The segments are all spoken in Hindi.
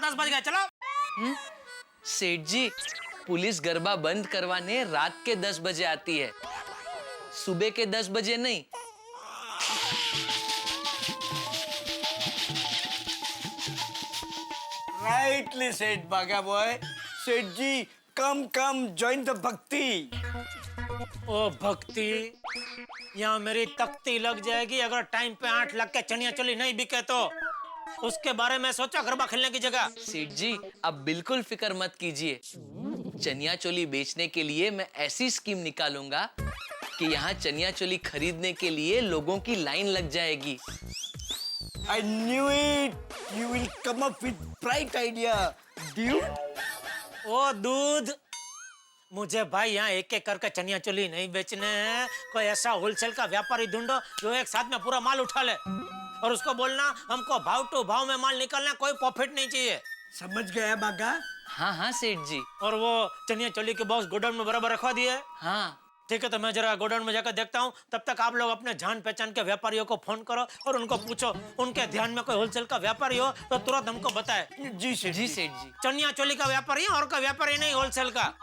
10 बज गए, चलो। सेठ जी, पुलिस गरबा बंद करवाने रात के 10 बजे आती है, सुबह के 10 बजे नहीं। राइटली सेठ बागा बॉय। सेठ जी, कम जॉइन द भक्ति। ओ भक्ति, यहाँ मेरी तख्ती लग जाएगी अगर टाइम पे 8 लाख के चनिया चोली नहीं बिके तो। उसके बारे में सोचा गरबा खेलने की जगह। सेठ जी, आप बिल्कुल फिक्र मत कीजिए। चनिया चोली बेचने के लिए मैं ऐसी स्कीम निकालूंगा कि यहाँ चनिया चोली खरीदने के लिए लोगों की लाइन लग जाएगी। I knew it. You will come up with bright idea, dude. ओ दूध, मुझे भाई यहाँ एक एक करके चनिया चोली नहीं बेचने हैं। कोई ऐसा होलसेल का व्यापारी ढूंढो जो एक साथ में पूरा माल उठा ले, और उसको बोलना हमको भाव टू भाव में माल निकलना, कोई प्रॉफिट नहीं चाहिए। समझ गया बागा? हाँ सेठ जी। और वो चनिया चोली के बॉक्स गोडाउन में बराबर रखवा दिए? हाँ ठीक है, तो मैं जरा गोडाउन में जाकर देखता हूँ। तब तक आप लोग अपने जान पहचान के व्यापारियों को फोन करो और उनको पूछो, उनके ध्यान में कोई होलसेल का व्यापारी हो तो तुरंत हमको बताए। जी सेठ जी सेठ जी। चनिया चोली का व्यापारी है और का व्यापारी नहीं, होलसेल का।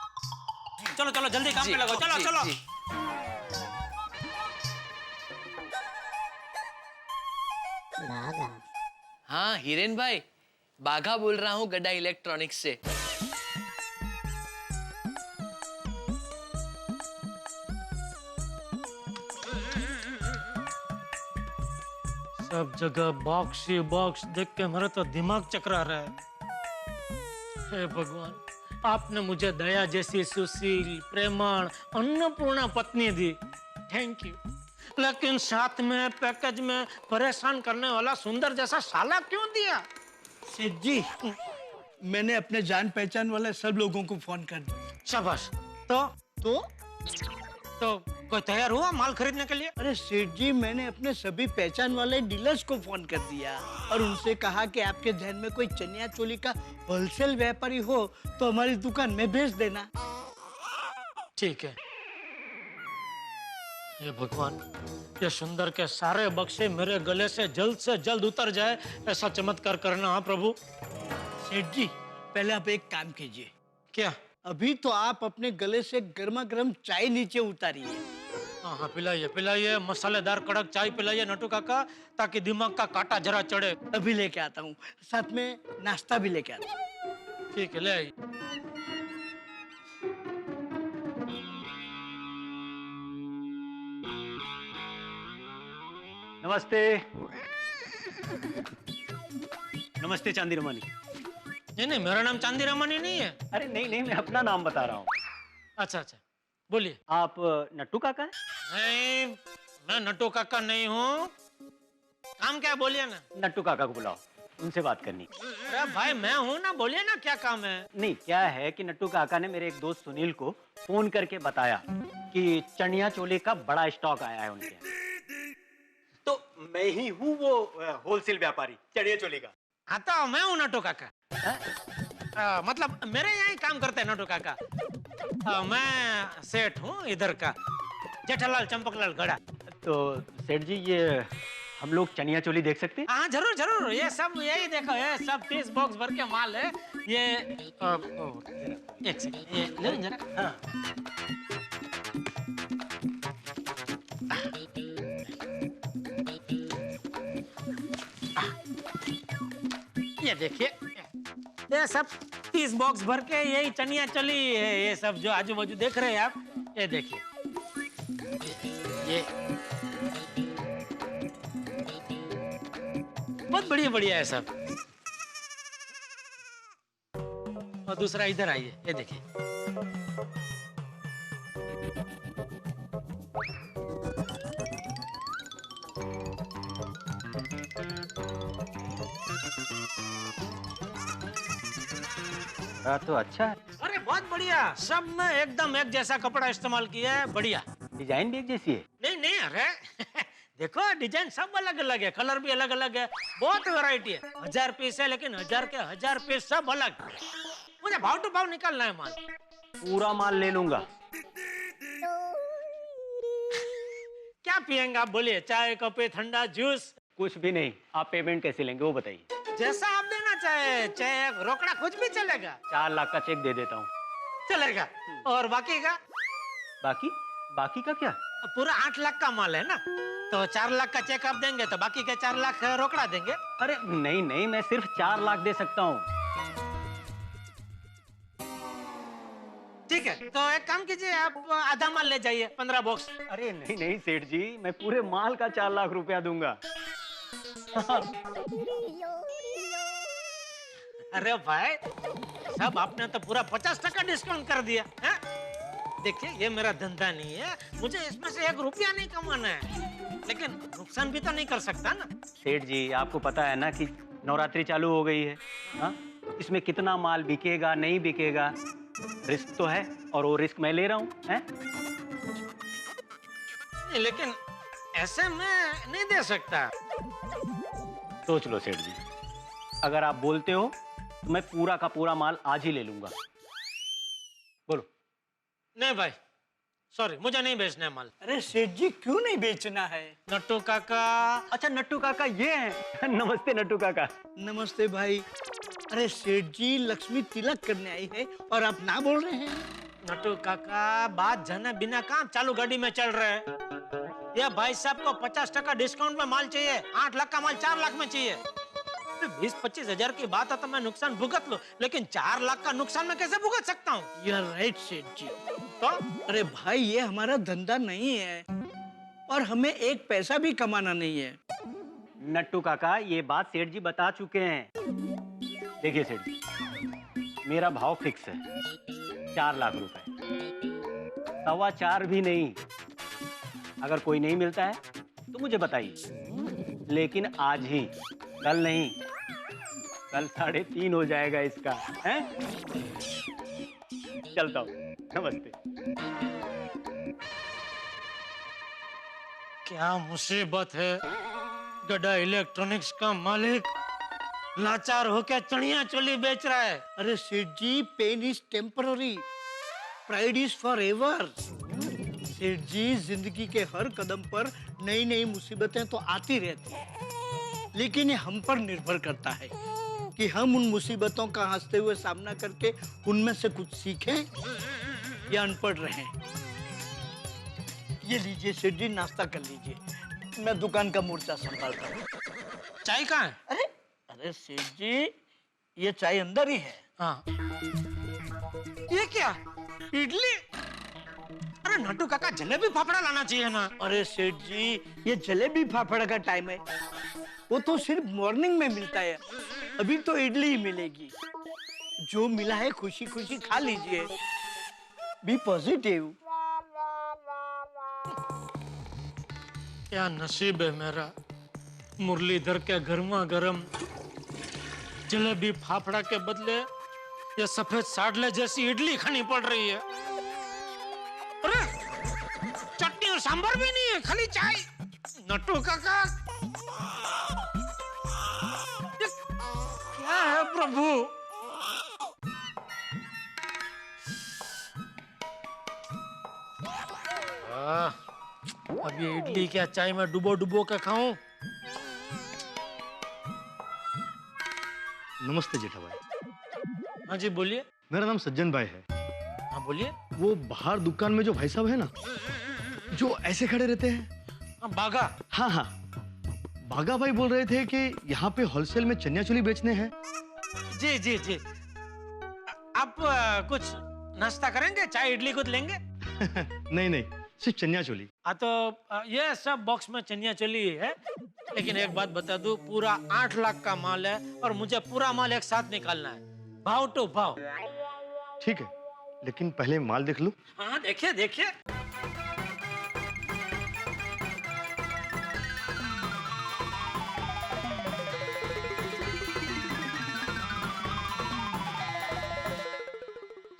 चलो चलो जल्दी काम पे लगो, चलो चलो। हाँ हिरेन भाई, बाघा बोल रहा हूँ गड्ढा इलेक्ट्रॉनिक्स से। सब जगह बॉक्स ही बॉक्स देख के मेरा तो दिमाग चकरा रहा है। हे भगवान, आपने मुझे दया जैसी सुशील, प्रेमळ, अन्नपूर्णा पत्नी दी, थैंक यू। लेकिन साथ में पैकेज में परेशान करने वाला सुंदर जैसा साला क्यों दिया? सेठ जी, मैंने अपने जान पहचान वाले सब लोगों को फोन कर दिया। शाबाश। तो कोई तैयार हुआ माल खरीदने के लिए? अरे सेठ जी, मैंने अपने सभी पहचान वाले डीलर्स को फोन कर दिया और उनसे कहा कि आपके ध्यान में कोई चनिया चोली का होलसेल व्यापारी हो तो हमारी दुकान में भेज देना। ठीक है। ये भगवान, ये सुंदर के सारे बक्से मेरे गले से जल्द उतर जाए, ऐसा चमत्कार करना। हाँ प्रभु। सेठ जी, पहले आप एक काम कीजिए। क्या? अभी तो आप अपने गले से गर्मा गर्म चाय नीचे उतारिए। हाँ पिलाइए पिलाइए, मसालेदार कड़क चाय पिलाइए नटू काका, ताकि दिमाग का कांटा जरा चढ़े। अभी लेके आता हूँ, साथ में नाश्ता भी लेके आता हूँ। ठीक है, ले आइए। नमस्ते। नमस्ते चांदी रमानी। नहीं, मेरा नाम चांदी रमानी नहीं है। अरे नहीं, मैं अपना नाम बता रहा हूँ। अच्छा, बोलिए। आप नट्टू काका हैं? नहीं, मैं नटू काका नहीं हूँ। काम क्या है बोलिए ना। नट्टू काका को बुलाओ, उनसे बात करनी। अरे भाई मैं हूँ ना, बोलिए ना क्या काम है। नहीं, क्या है कि नट्टू काका ने मेरे एक दोस्त सुनील को फोन करके बताया कि चनिया चोली का बड़ा स्टॉक आया है उनके यहाँ। तो मैं ही हूँ वो होलसेल व्यापारी चनिया चोली का। हाँ तो मैं हूँ नटू काका। मतलब मेरे यहाँ ही काम करते हैं नटू काका। मैं सेठ हूँ इधर का, जेठालाल चंपकलाल गड़ा। तो सेठ जी, ये हम लोग चनिया चोली देख सकते हैं? हाँ जरूर, ये सब यही देखो, ये सब 30 बॉक्स भर के माल है। ये एक सेकंड, ये ले जरा। हाँ। ये देखिए, ये सब 30 बॉक्स भर के यही चनिया चोली है। ये सब जो आजू बाजू देख रहे हैं आप, ये देखिए, ये बहुत बढ़िया है सब। और दूसरा इधर आइए, ये देखिए। तो अच्छा है। अरे बहुत बढ़िया, सब में एकदम एक जैसा कपड़ा इस्तेमाल किया है, बढ़िया। डिजाइन भी एक जैसी है? नहीं, अरे देखो डिजाइन सब अलग अलग है, कलर भी अलग अलग है, बहुत वैरायटी है। 1000 पीस है, लेकिन 1000 के 1000 पीस सब अलग। मुझे भाव टू भाव निकालना है माल। पूरा माल ले लूंगा। क्या पियेंगे आप, बोलिए? चाय, कॉफी, ठंडा, जूस? कुछ भी नहीं। आप पेमेंट कैसे लेंगे वो बताइए। जैसा आप देना चाहे चेक रोकड़ा कुछ भी चलेगा? 4 लाख का चेक दे देता हूँ। चलेगा। और बाकी का? बाकी बाकी का क्या? पूरा 8 लाख का माल है ना, तो 4 लाख का चेक आप देंगे तो बाकी के 4 लाख रोकड़ा देंगे। अरे नहीं नहीं, मैं सिर्फ 4 लाख दे सकता हूँ। ठीक है, तो एक काम कीजिए, आप आधा माल ले जाइए, 15 बॉक्स। अरे नहीं नहीं सेठ जी, मैं पूरे माल का 4 लाख रुपया दूंगा। अरे भाई सब आपने तो पूरा 50% डिस्काउंट कर दिया है? देखिए ये मेरा धंधा नहीं है, मुझे इसमें से 1 रुपया नहीं कमाना है, लेकिन नुकसान भी तो नहीं कर सकता ना। सेठ जी आपको पता है ना कि नवरात्रि चालू हो गई है, हाँ? इसमें कितना माल बिकेगा नहीं बिकेगा, रिस्क तो है, और वो रिस्क मैं ले रहा हूँ, हैं? लेकिन ऐसे मैं नहीं दे सकता। सोच लो सेठ जी, अगर आप बोलते हो तो मैं पूरा का पूरा माल आज ही ले लूंगा। बोलो। नहीं भाई, सॉरी, मुझे नहीं बेचना है माल। अरे सेठ जी क्यों नहीं बेचना है? नट्टू काका। अच्छा नट्टू काका ये है। नमस्ते नट्टू काका। नमस्ते भाई। अरे सेठ जी लक्ष्मी तिलक करने आई है और आप ना बोल रहे हैं? नट्टू काका बात जाने बिना काम चालू गाड़ी में चल रहे हैं। ये भाई साहब को 50% डिस्काउंट में माल चाहिए, 8 लाख का माल 4 लाख में चाहिए। 20-25 हजार की बात है तो मैं नुकसान भुगत लूं, लेकिन 4 लाख का नुकसान मैं कैसे भुगत सकता हूँ? यू आर राइट सेठ जी। तो अरे भाई ये हमारा धंधा नहीं है और हमें 1 पैसा भी कमाना नहीं है। नट्टू काका ये बात सेठ जी बता चुके हैं। देखिए सेठ जी, मेरा भाव फिक्स है 4 लाख रुपए, 4.25 भी नहीं। अगर कोई नहीं मिलता है तो मुझे बताइए, लेकिन आज ही, कल नहीं। कल 3.5 हो जाएगा इसका, हैं? चलता हूँ, नमस्ते। क्या मुसीबत है, गड्ढा इलेक्ट्रॉनिक्स का मालिक लाचार होकर चनिया चोली बेच रहा है। अरे Seth ji pain is temporary, pride is forever. Seth ji जिंदगी के हर कदम पर नई नई मुसीबतें तो आती रहती हैं, लेकिन ये हम पर निर्भर करता है कि हम उन मुसीबतों का हंसते हुए सामना करके उनमें से कुछ सीखें या अनपढ़ रहें। ये लीजिए सेठ जी, नाश्ता कर लीजिए, मैं दुकान का मोर्चा संभालता हूँ। चाय कहाँ है? अरे अरे सेठ जी ये चाय अंदर ही है। हाँ। ये क्या, इडली? अरे नट्टू काका जलेबी फाफड़ा लाना चाहिए ना। अरे सेठ जी ये जलेबी फाफड़ा का टाइम है, वो तो सिर्फ मॉर्निंग में मिलता है, अभी तो इडली ही मिलेगी। जो मिला है खुशी खुशी खा लीजिए, बी पॉजिटिव। क्या नसीब है मेरा, मुरलीधर के गर्मा गर्म जलेबी फाफड़ा के बदले ये सफेद साडले जैसी इडली खानी पड़ रही है। अरे चटनी और सांभर भी नहीं है, खाली चाय। नट्टू काका ये क्या है प्रभु? अब ये इडली क्या चाय में डुबो डुबो के खाऊं? नमस्ते जेठा भाई। हाँ जी बोलिए। मेरा नाम सज्जन भाई है। हाँ बोलिए। वो बाहर दुकान में जो भाई साहब है ना, जो ऐसे खड़े रहते हैं। हाँ बागा। हाँ हाँ, बागा भाई बोल रहे थे कि यहाँ पे होलसेल में चनिया चोली बेचने हैं। जी जी जी। आप कुछ नाश्ता करेंगे, चाय इडली कुछ लेंगे? नहीं नहीं, सिर्फ चनिया चोली। हाँ तो ये सब बॉक्स में चनिया चोली है, लेकिन एक बात बता दूं, पूरा 8 लाख का माल है और मुझे पूरा माल एक साथ निकालना है, भाव टू भाव। ठीक है, लेकिन पहले माल देख लो। हाँ देखिए देखिए।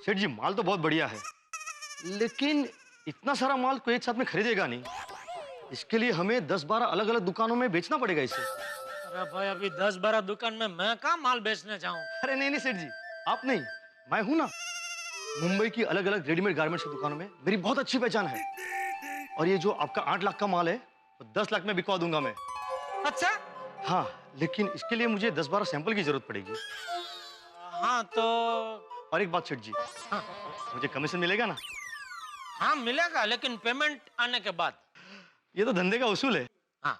सेठ जी माल तो बहुत बढ़िया है, लेकिन इतना सारा माल कोई एक साथ में खरीदेगा नहीं। इसके लिए हमें 10-12 अलग अलग दुकानों में बेचना पड़ेगा इसे। अरे भाई अभी 10-12 दुकान में मैं कहाँ माल बेचने जाऊँ? अरे नहीं नहीं सेठ जी, आप नहीं, मैं हूं ना। मुंबई की अलग अलग रेडीमेड गारमेंट्स की दुकानों में मेरी बहुत अच्छी पहचान है, और ये जो आपका 8 लाख का माल है वो 10 लाख में बिकवा दूंगा मैं। अच्छा हाँ, लेकिन इसके लिए मुझे 10-12 सैंपल की जरूरत पड़ेगी। हाँ तो और एक बात सेठ जी, हाँ, मुझे कमीशन मिलेगा ना? हाँ मिलेगा, लेकिन पेमेंट आने के बाद। ये तो धंधे का उसूल है। हाँ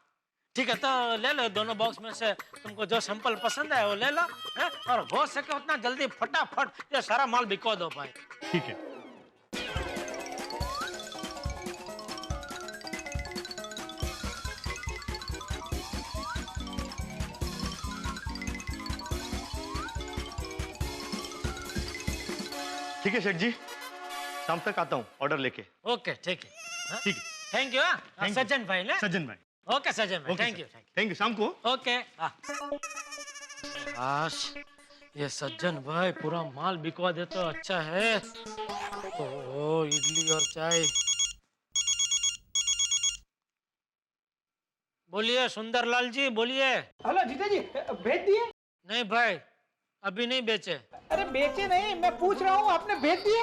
ठीक है, तो ले लो दोनों बॉक्स में से तुमको जो सैंपल पसंद है वो ले लो, है? और हो सके उतना जल्दी फटाफट ये सारा माल बिकवा दो भाई। ठीक है। ठीक है सेठ जी, शाम तक आता हूँ ऑर्डर लेके। ओके ठीक है, हाँ? ठीक है। Thank you. हाँ Thank you. सज्जन भाई ना? सज्जन भाई। ओके सज्जन भाई, okay thank sir. You. Thank you, शाम को। ओके हाँ। काश ये सज्जन भाई पूरा माल बिकवा दे तो अच्छा है। ओ इडली और चाय। बोलिए सुंदरलाल जी, बोलिए। हेलो जीजा जी, भेज दिए? नहीं भाई, अभी नहीं बेचे। अरे बेचे नहीं, मैं पूछ रहा हूँ आपने भेज दिए?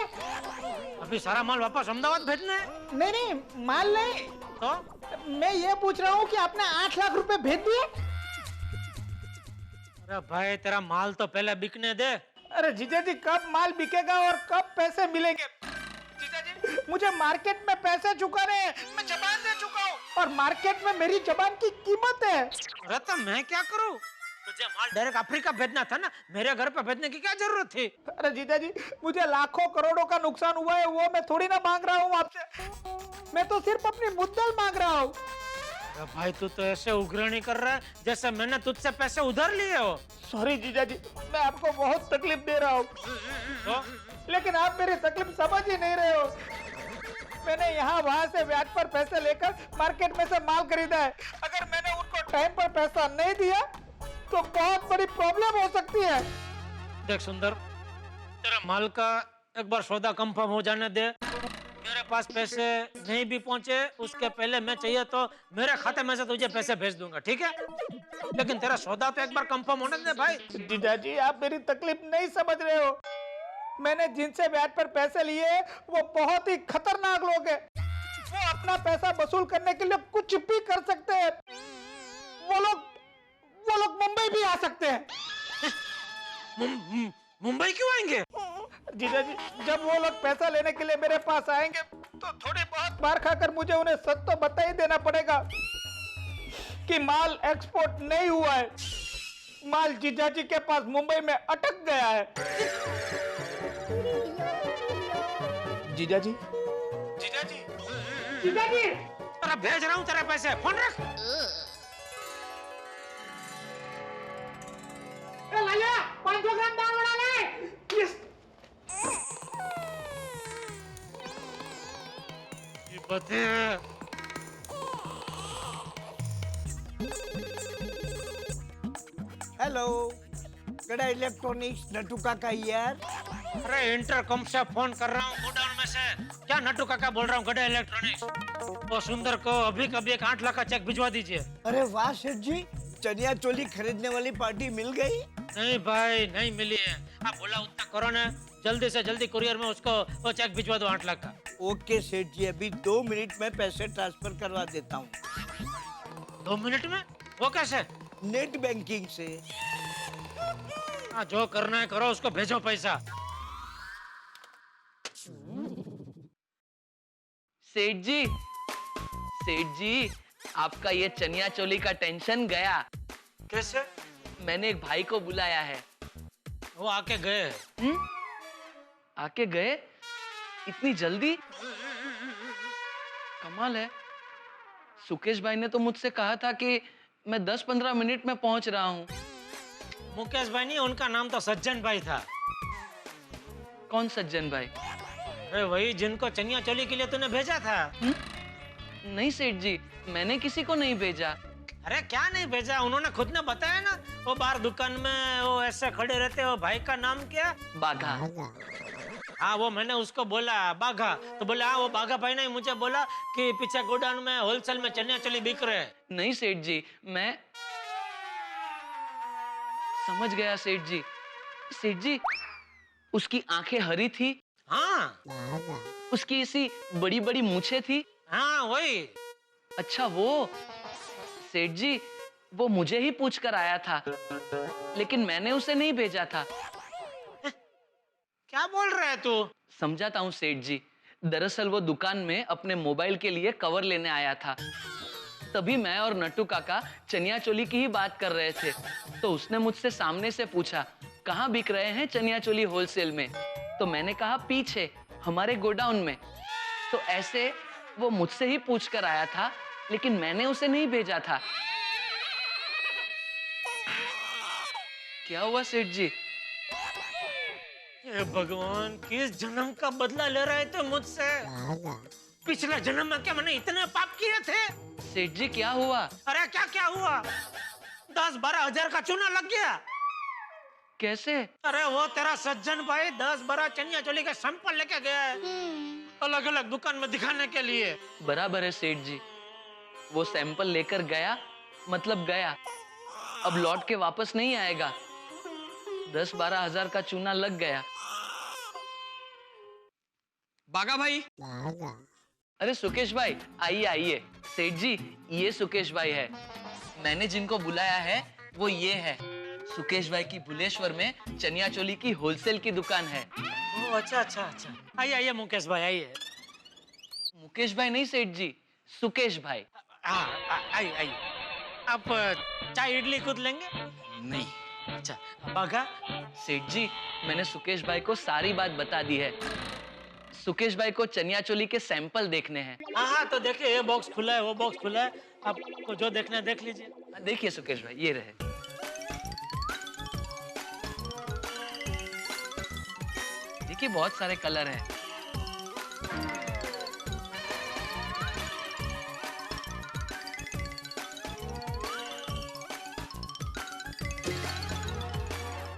अभी सारा माल वापस अहमदाबाद भेजना है। नहीं नहीं, माल नहीं, तो मैं ये पूछ रहा हूँ कि आपने 8 लाख रुपए भेज दिए? अरे भाई तेरा माल तो पहले बिकने दे। अरे जीजा जी, कब माल बिकेगा और कब पैसे मिलेंगे? जीजा जी, मुझे मार्केट में पैसे चुकाने हैं, मैं जबान दे चुका हूँ और मार्केट में मेरी जबान की कीमत है। अरे तो मैं क्या करूँ? तुझे माल डायरेक्ट अफ्रीका भेजना था ना, मेरे घर पे भेजने की क्या जरूरत थी? अरे जीजा जी, मुझे लाखों करोड़ों का नुकसान हुआ है, वो मैं थोड़ी ना मांग रहा हूँ आपसे, मैं तो सिर्फ अपनी मुद्दल मांग रहा हूँ। अरे भाई तू तो ऐसे उग्रणी कर रहा है जैसे मैंने तुझसे पैसे उधार लिए हो। सॉरी जीजा जी, मैं आपको बहुत तकलीफ दे रहा हूँ, तो लेकिन आप मेरी तकलीफ समझ ही नहीं रहे हो। मैंने यहाँ वहाँ से ब्याज पर पैसे लेकर मार्केट में से माल खरीदा है। अगर मैंने उनको टाइम पर पैसा नहीं दिया तो बहुत बड़ी प्रॉब्लम हो सकती है। देख सुंदर, तेरा माल का एक बार सौदा कंफर्म हो जाने दे। मेरे पास पैसे नहीं भी पहुंचे उसके पहले मैं चाहिए तो मेरे खाते में से तुझे पैसे भेज दूंगा, ठीक है? लेकिन तेरा सौदा तो एक बार कंफर्म होने दे भाई। जीजा जी, आप मेरी तकलीफ नहीं समझ रहे हो। मैंने जिनसे ब्याज पर पैसे लिए वो बहुत ही खतरनाक लोग हैं। वो अपना पैसा वसूल करने के लिए कुछ भी कर सकते हैं। वो लोग मुंबई भी आ सकते हैं। मुंबई क्यों आएंगे? जीजा जी, जब वो लोग पैसा लेने के लिए मेरे पास आएंगे तो थोड़ी बहुत मार खाकर मुझे उन्हें सच तो बता ही देना पड़ेगा कि माल एक्सपोर्ट नहीं हुआ है, माल जीजा जी के पास मुंबई में अटक गया है। जीजा जी, जीजा जी, जीजा जी, अरे भेज रहा हूँ तेरे पैसे, फोन रख। लाया 500 ग्राम दाल बना ले। यस। ये बते हेलो, गड़ा इलेक्ट्रॉनिक्स, नटू काका यार। अरे इंटरकॉम से फोन कर रहा हूँ गोडाउन में से। क्या नट्टू काका बोल रहा हूँ, गड़ा इलेक्ट्रॉनिक्स। वो सुंदर को अभी कभी एक 8 लाख का चेक भिजवा दीजिए। अरे वाह सेठ जी, चनिया चोली खरीदने वाली पार्टी मिल गई। नहीं भाई नहीं मिली है। आप बोला उतना करो ना, जल्दी से जल्दी कुरियर में उसको वो चेक भिजवा दो 8 लाख का। ओके सेठ जी, अभी 2 मिनट में पैसे ट्रांसफर करवा देता हूँ। 2 मिनट में? वो कैसे? नेट बैंकिंग से। हाँ जो करना है करो, उसको भेजो पैसा। सेठ जी, आपका ये चनिया चोली का टेंशन गया। कैसे? मैंने एक भाई को बुलाया है। वो आके गए हैं। आके गए? इतनी जल्दी? कमाल है। सुकेश भाई ने तो मुझसे कहा था कि मैं 10-15 मिनट में पहुंच रहा हूँ। मुकेश भाई नहीं, उनका नाम तो सज्जन भाई था। कौन सज्जन भाई? अरे वही जिनको चनिया चोली के लिए तूने भेजा था। नहीं सेठ जी, मैंने किसी को नहीं भेजा। अरे क्या नहीं भेजा, उन्होंने खुद ने बताया ना। वो बाहर दुकान में वो ऐसे खड़े रहते, वो भाई का नाम क्या? बाघा। हाँ वो मैंने उसको बोला बाघा, तो बोला हाँ वो बाघा भाई ने मुझे बोला कि पीछे गोडाउन में होलसेल में चनिया चोली बिक रहे हैं। नहीं सेठ जी, मैं समझ गया सेठ जी। सेठ जी, उसकी आंखें हरी थी। हाँ उसकी ऐसी बड़ी बड़ी मूछें थी। हाँ वही। अच्छा वो। सेठ जी, वो मुझे ही पूछ कर आया था, लेकिन मैंने उसे नहीं भेजा था। क्या बोल रहा है तू? समझाता हूँ सेठ जी। दरअसल वो दुकान में अपने मोबाइल के लिए कवर लेने आया था। तभी मैं और नट्टू काका चनिया चोली की ही बात कर रहे थे, तो उसने मुझसे सामने से पूछा, कहाँ बिक रहे हैं चनिया चोली होलसेल में? तो मैंने कहा पीछे हमारे गोडाउन में। तो ऐसे वो मुझसे ही पूछ कर आया था, लेकिन मैंने उसे नहीं भेजा था। क्या हुआ सेठ जी? हे भगवान, किस जन्म का बदला ले रहे थे मुझसे? पिछले जन्म में क्या मैंने इतने पाप किए थे? सेठ जी क्या हुआ? अरे क्या क्या हुआ? 10-12 हजार का चूना लग गया। कैसे? अरे वो तेरा सज्जन भाई 10-12 चनिया चोली के सैंपल लेके गया है, अलग अलग दुकान में दिखाने के लिए। बराबर है सेठ जी, वो सैंपल लेकर गया मतलब गया, अब लौट के वापस नहीं आएगा। 10-12 हजार का चूना लग गया। बागा भाई। अरे सुकेश भाई, आइए आइए। सेठ जी, ये सुकेश भाई है। मैंने जिनको बुलाया है वो ये है। सुकेश भाई की भुलेश्वर में चनिया चोली की होलसेल की दुकान है। ओ अच्छा अच्छा अच्छा, आइए आइए मुकेश भाई आइए। मुकेश भाई नहीं सेठ जी, सुकेश भाई। आइए आइए। आप चाय इडली खुद लेंगे? नहीं अच्छा बागा। सेठ जी, मैंने सुकेश भाई को सारी बात बता दी है। सुकेश भाई को चनिया चोली के सैंपल देखने हैं। हाँ तो देखिए, ये बॉक्स खुला है, वो बॉक्स खुला है, आपको जो देखना है देख लीजिए। देखिए सुकेश भाई, ये रहे। देखिए बहुत सारे कलर हैं।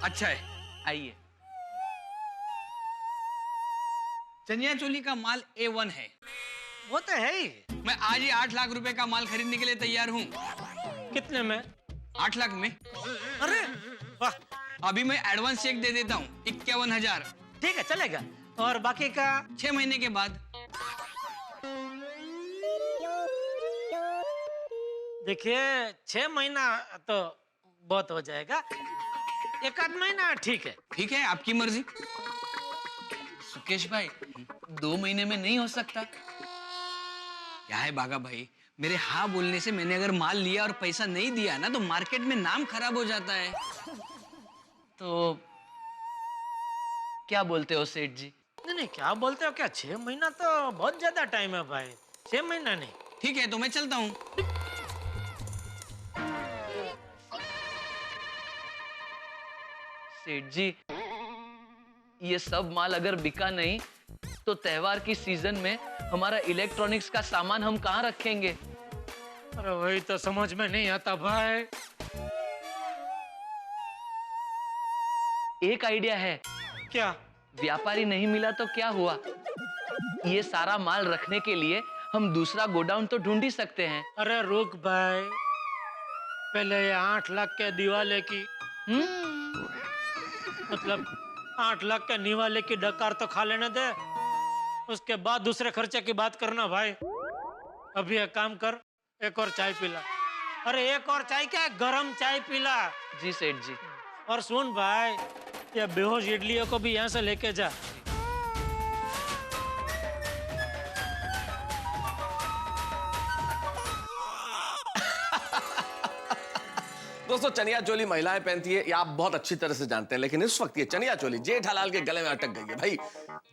अच्छा है। आइए। चनिया चोली का माल A1 है। वो तो है ही। मैं आज ही 8 लाख रुपए का माल खरीदने के लिए तैयार हूँ। कितने में? 8 लाख में। अरे वाह, अभी मैं एडवांस चेक दे देता हूँ 51,000। ठीक है चलेगा। और बाकी का? 6 महीने के बाद। देखिए 6 महीना तो बहुत हो जाएगा, 1 महीना ठीक है। ठीक है, आपकी मर्जी। सुकेश भाई, 2 महीने में नहीं हो सकता? क्या है बागा भाई, मेरे हाँ बोलने से मैंने अगर माल लिया और पैसा नहीं दिया ना तो मार्केट में नाम खराब हो जाता है। तो क्या बोलते हो सेठ जी? नहीं नहीं, क्या बोलते हो क्या? 6 महीना तो बहुत ज्यादा टाइम है भाई, 6 महीना नहीं। ठीक है, तो मैं चलता हूँ। सेठ जी, ये सब माल अगर बिका नहीं तो त्योहार की सीजन में हमारा इलेक्ट्रॉनिक्स का सामान हम कहाँ रखेंगे? अरे वही तो समझ में नहीं आता भाई। एक आइडिया है। क्या? व्यापारी नहीं मिला तो क्या हुआ? ये सारा माल रखने के लिए हम दूसरा गोडाउन तो ढूंढ ही सकते हैं। अरे रुक भाई, पहले ये 8 लाख के दिवाले की मतलब 8 लाख के निवाले की डकार तो खा लेने दे, उसके बाद दूसरे खर्चे की बात करना भाई। अभी एक काम कर, एक और चाय पिला। अरे एक और चाय क्या, गरम चाय पिला। जी सेठ जी। और सुन भाई, ये बेहोश इडलियों को भी यहाँ से लेके जा। दोस्तों, चनिया चोली महिलाएं पहनती है, ये आप बहुत अच्छी तरह से जानते हैं, लेकिन इस वक्त ये चनिया चोली जेठालाल के गले में अटक गई है। भाई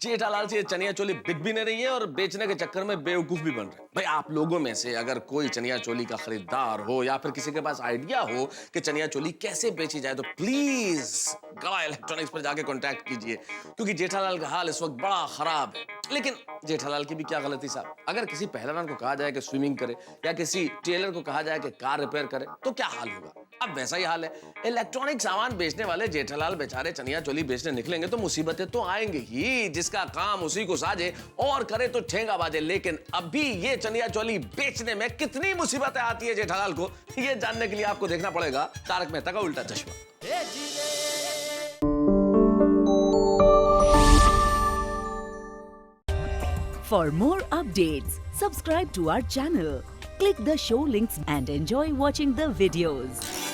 जेठालाल से ये चनिया चोली बिक भी नहीं रही है और बेचने के चक्कर में बेवकूफ भी बन रहे हैं। भाई आप लोगों में से अगर कोई चनिया चोली का खरीदार हो या फिर किसी के पास आइडिया हो कि चनिया चोली कैसे बेची जाए तो प्लीज गला इलेक्ट्रॉनिक्स पर जाके कॉन्टैक्ट कीजिए, क्योंकि जेठालाल का हाल इस वक्त बड़ा खराब है। लेकिन जेठालाल की भी क्या गलती साहब, अगर किसी पहलवान को कहा जाए कि स्विमिंग करे या किसी टेलर को कहा जाए कि कार रिपेयर करे तो क्या हाल होगा? अब वैसा ही हाल है। इलेक्ट्रॉनिक सामान बेचने वाले जेठालाल बेचारे चनिया चोली बेचने निकलेंगे तो मुसीबतें तो आएंगे ही। जिसका काम उसी को साजे और करे तो ठेंगा बाजे। लेकिन अभी ये चनिया चोली बेचने में कितनी मुसीबतें आती है जेठालाल को, ये जानने के लिए आपको देखना पड़ेगा तारक मेहता का उल्टा चश्मा। For more updates, subscribe to our channel, Click the show links and enjoy watching the videos.